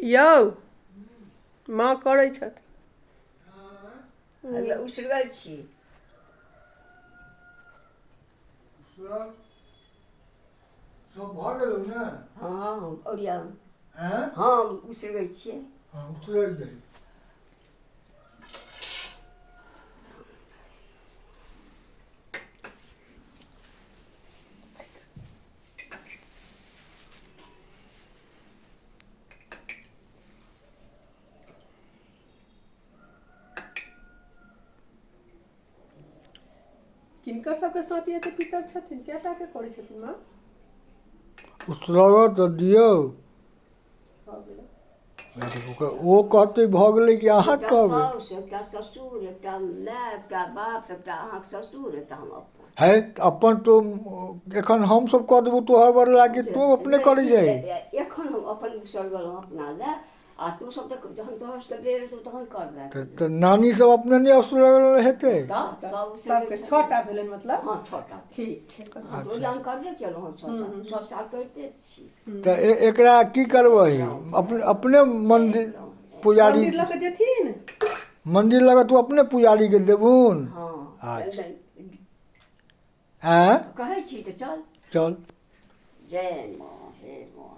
यौ माँ करै छथि उसरगल छी सब भऽ गेलौ ने? हाँ ओरिया हैं? हाँ उसरगल छियै हाँ उसरग जाई। किनकर सबके साथ एते पितर छथिन केटा के करै छथिन माँ उसरग तऽ दियौ। भऽ गेलै ओ कहतै भऽ गेलै कि अहाँ एकटा कहबै? साउस एकटा ससुर एकटा माय एकटा बाप एकटा अहाँके ससुर एकटा हम अपन है अपन तो एखन हमसब कह देबौ तो हड़बड़ लागी तू अपने करी जाई। एखन हम अपन उसरगलहुँ अपना लए आ तू सब तऽ जहन तोहर सबके बेर हेतौ तहन करबै तऽ नानी सब अपने नहीं उसरगल हेतै? तऽ सब सबके छटा भेलै मतलब हाँ छटा ठीक छै ओरियान करबे केलहुँ हम छटा सब साल करिते छी तऽ एकरा की करबै? अपने मंदिर पुजारी मंदिर लऽ के जेथिन मंदिर लगा तू अपने पुजारी के देबुन। हाँ अच्छा हैं कहै छी तऽ चल चल। जय माँ हे माँ।